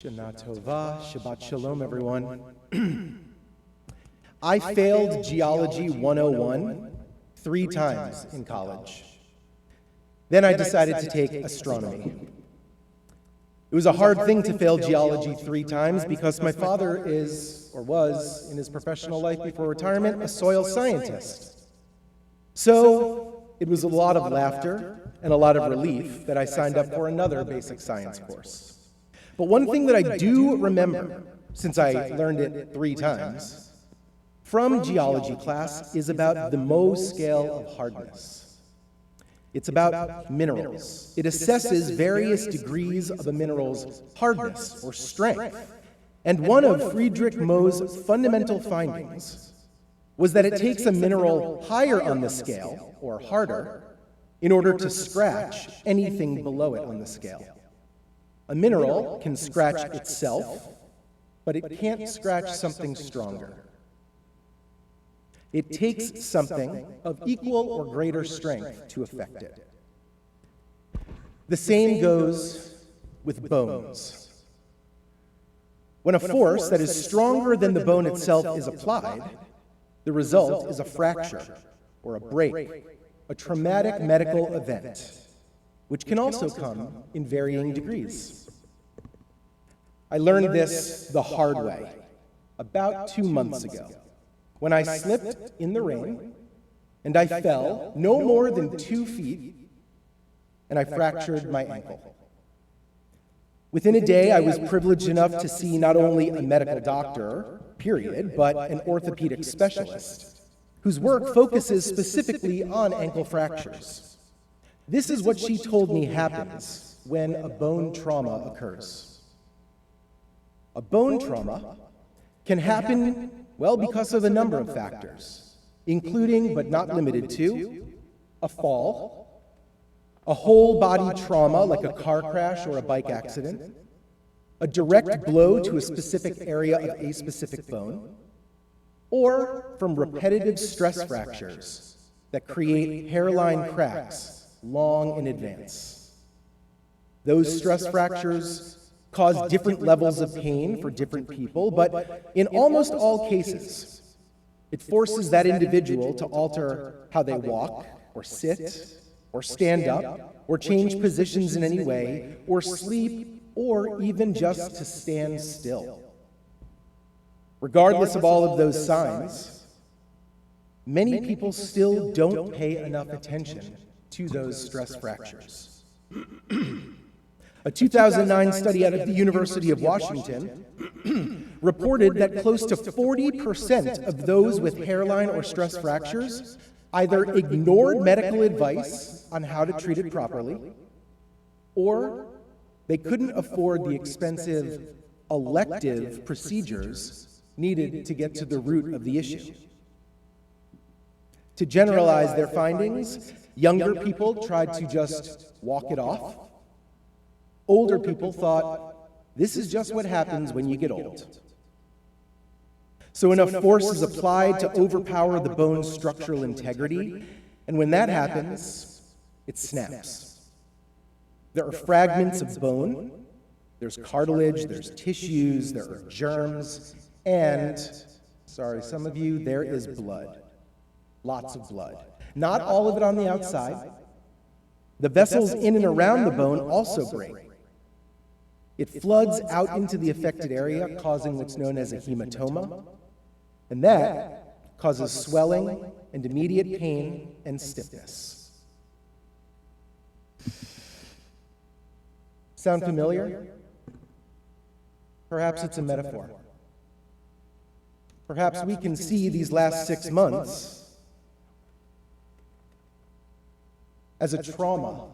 Shana Tova, Shabbat Shalom, everyone. I failed Geology 101 3 times in college. Then I decided to take astronomy. It was a hard thing to fail geology 3 times because my father is, or was, in his professional life before retirement, a soil scientist. So it was a lot of laughter and a lot of relief that I signed up for another basic science course. But one thing that I do remember, since I learned it 3 times, from geology class is about the Mohs scale of hardness. It's about minerals. It assesses various degrees of a mineral's hardness or strength. And one of Friedrich Mohs' fundamental findings was that it takes a mineral higher on the scale, or harder, in order to scratch anything below it on the scale. A mineral can scratch itself, but it can't scratch something stronger. It takes something of equal or greater strength to affect it. The same goes with bones. When a force that is stronger than the bone itself is applied, the result is a fracture or a break, a traumatic medical event, which can also come in varying degrees. I learned this the hard way about 2 months ago, when I slipped in the rain and I fell no more than 2 feet and I fractured my ankle. Within a day, I was privileged enough to see not only a medical doctor, period, but an orthopedic specialist whose work focuses specifically on ankle fractures. This is what she told me happens when a bone trauma occurs. A bone trauma can happen, well, because of a number of factors, including but not limited to a fall, a whole body trauma like a car crash or a bike accident, a direct blow to a specific area of a specific bone, or from repetitive stress fractures that create hairline cracks long in advance. Those stress fractures cause different levels of pain for different people, but in almost all cases, it forces that individual to alter how they walk, or sit, or stand up, or change positions in any way, or sleep, or even just to stand still. Regardless of all of those signs, many people still don't pay enough attention to those stress fractures. A 2009 study out of the University of Washington reported that close to 40% of those with hairline or stress fractures either ignored medical advice on how to treat it properly, or they couldn't afford the expensive elective procedures needed to get to the root of the issue. To generalize their findings, younger people tried to just walk it off. Older people thought, this is just what happens when you get old. So enough force is applied to overpower the bone's structural integrity, and when that happens, it snaps. There are fragments of bone, there's cartilage, there's tissues, there are germs, and, sorry, some of you, there is blood. Lots of blood. Not all of it on the outside. The vessels in and around the bone also break. It floods out into the affected area, causing what's known as a hematoma, and that causes swelling and immediate pain and stiffness. Sound familiar? Perhaps it's a metaphor. Perhaps we can see these last 6 months as a trauma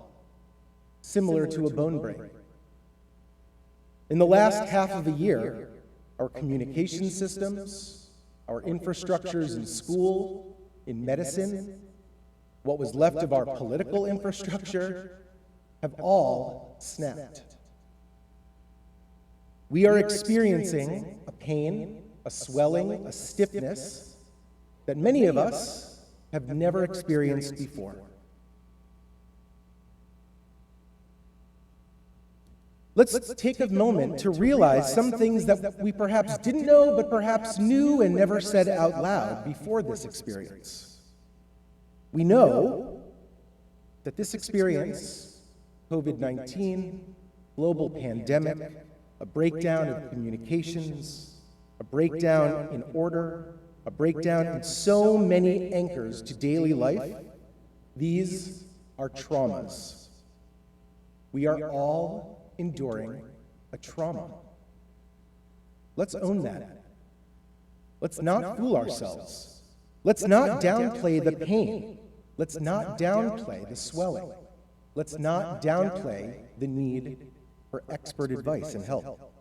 similar to a bone break. In the last half of the year, our communication systems, our infrastructures in school, in medicine, what was left of our political infrastructure, have all snapped. We are experiencing a pain, a swelling, a stiffness that many of us have never experienced before. let's take a moment to realize some things that we perhaps didn't know, but perhaps knew and never said out loud before this experience. We know that this experience, COVID-19, global pandemic, a breakdown of communications, a breakdown in order, a breakdown in so many anchors to daily life, these are traumas. We are all enduring a trauma. Let's own that. Let's not fool ourselves. Let's not downplay the pain. Let's not downplay the swelling. Let's not downplay the need for expert advice and help.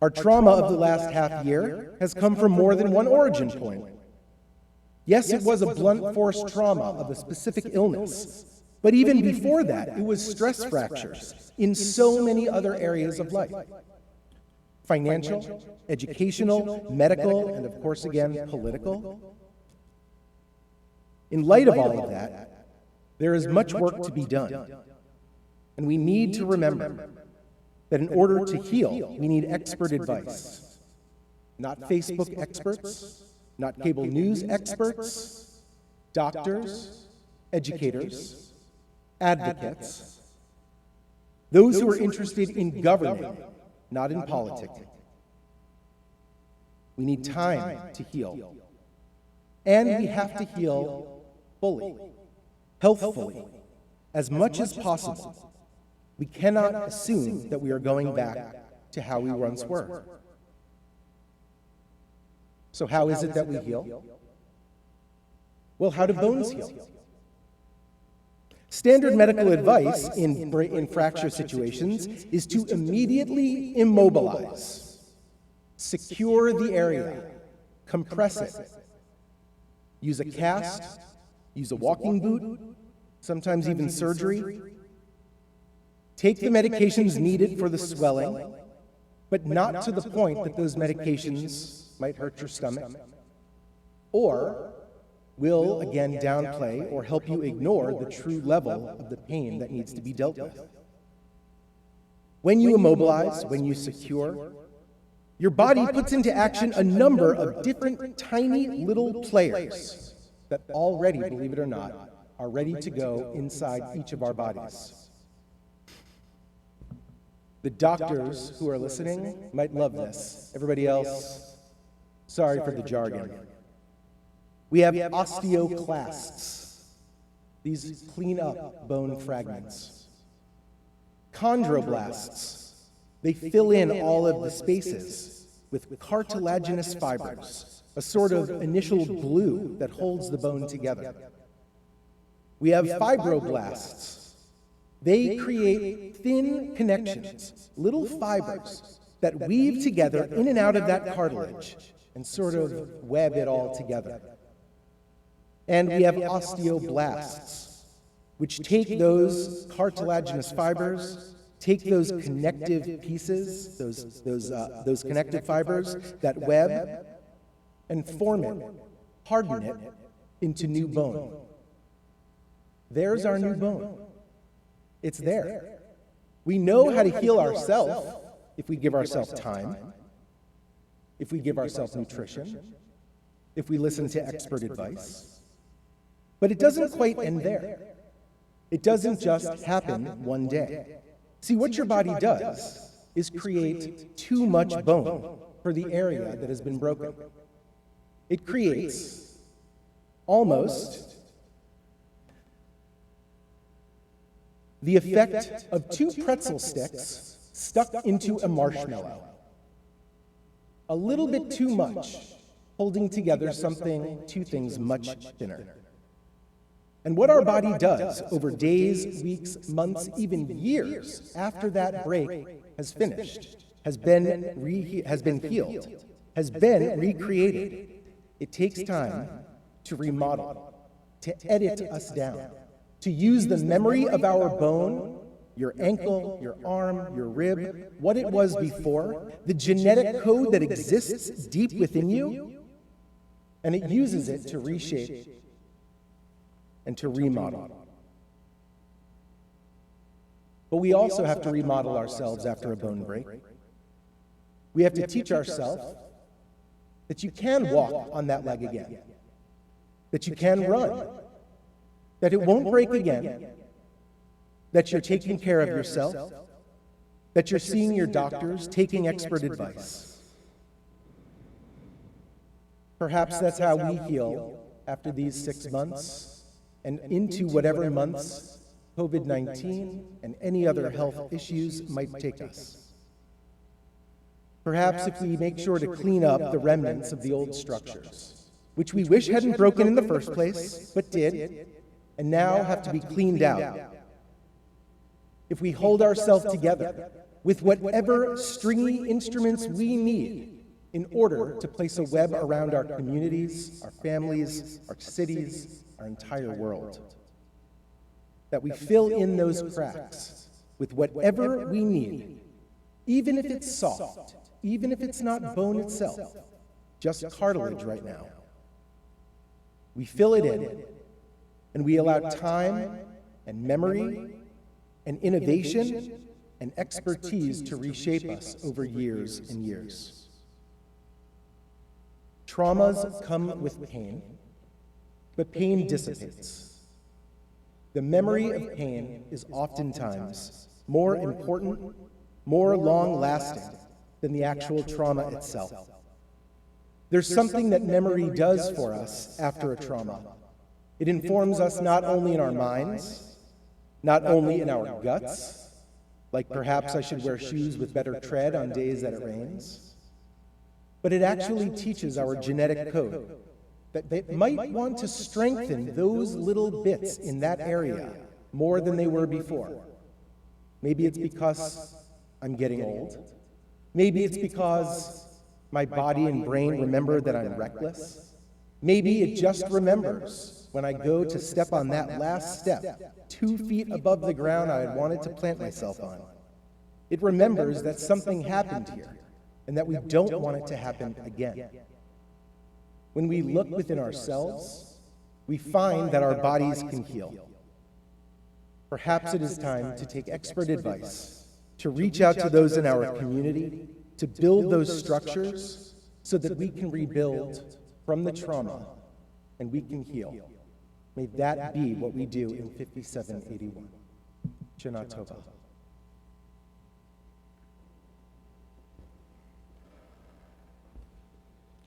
Our trauma of the last half year has come from more than one origin point. Yes, it was a blunt force trauma of a specific illness, but even before that, it was stress fractures in so many other areas of life. Financial, educational, medical, and of course again, political. In light of all of that, there is much work to be done. And we need to remember that in order to heal, we need expert advice. Not Facebook experts, not cable news experts, doctors, educators, advocates, those who are interested in governing, not in politicking. We need time to heal. And we have to heal fully, healthfully, as much as possible. We cannot assume that we are going back to how we once were. So how is it that we heal? Well, how do bones heal? Standard medical advice in fracture situations is to immediately immobilize, secure the area, compress it, use a cast, use a walking boot, sometimes even surgery. Take the medications needed for the swelling, but not to the point that those medications might hurt your stomach, or will, again, downplay or help you ignore the true level of the pain that needs to be dealt with. When you immobilize, when you secure, your body puts into action a number of different tiny little players that already, believe it or not, are ready to go inside each of our bodies. The doctors who are listening might love this. Everybody else, sorry for the jargon. We have osteoclasts. These clean up bone fragments. Chondroblasts. They fill in all of the spaces with cartilaginous fibers, a sort of initial glue that holds the bone together. We have fibroblasts. They create thin connections, little fibers that weave together in and out of that cartilage and sort of web it all together. And we have osteoblasts, which take those cartilaginous fibers, take those connective pieces, those connective fibers that web, and form it, harden it into new bone. There's our new bone. It's there. We know how to heal ourselves if we give ourselves time, if we give ourselves nutrition, if we listen to expert advice. But it doesn't quite end there. It doesn't just happen one day. See, what your body does is create too much bone for the area that has been broken. It creates almost the effect of two pretzel sticks stuck into a marshmallow. A little bit too much, holding together two things much thinner. And what our body does over days, weeks, months, even years after that break has finished, has been healed, has been recreated, it takes time to remodel, to edit us down, to use the memory of our bone, your ankle, your arm, your rib, what it was before, the genetic code that exists deep within you, and it uses it to reshape and to remodel. But we also have to remodel ourselves after a bone break. We have to teach ourselves that you can walk on that leg again, that you can run, that it won't break again, that you're taking care of yourself, that you're seeing your doctors, taking expert advice. Perhaps that's how we heal after these 6 months and into whatever months COVID-19 and any other health issues might take us. Perhaps if we make sure to clean up the remnants of the old structures, which we wish hadn't broken in the first place, but did, and now have to be cleaned out. If we hold ourselves together with whatever stringy instruments we need in order to place a web around our communities, our families, our cities, our entire world. That we fill in those cracks with whatever we need, even if it's soft, even if it's not bone itself, just cartilage right now. We fill it in, and we allow time and memory and innovation and expertise to reshape us over years and years. Traumas come with pain, but pain dissipates. The memory of pain is oftentimes more important, more long-lasting than the actual trauma itself. There's something that memory does for us after a trauma. It informs us not only in our minds, not only in our guts, like perhaps I should wear shoes with better tread on days that it rains, but it actually teaches our genetic code that they might want to strengthen those little bits in that area more than they were before. Maybe it's because I'm getting old. Maybe it's because my body and brain remember that I'm reckless. Maybe it just remembers when I go to step on that last step, 2 feet above the ground I had wanted to plant myself on. It remembers that something happened here and that we don't want it to happen again. When we look within ourselves, we find that our bodies can heal. Perhaps it is time to take expert advice, to reach out to those in our community, to build those structures so that we can rebuild from the trauma and we can heal. May that be what we do in 5781. Shana Tova.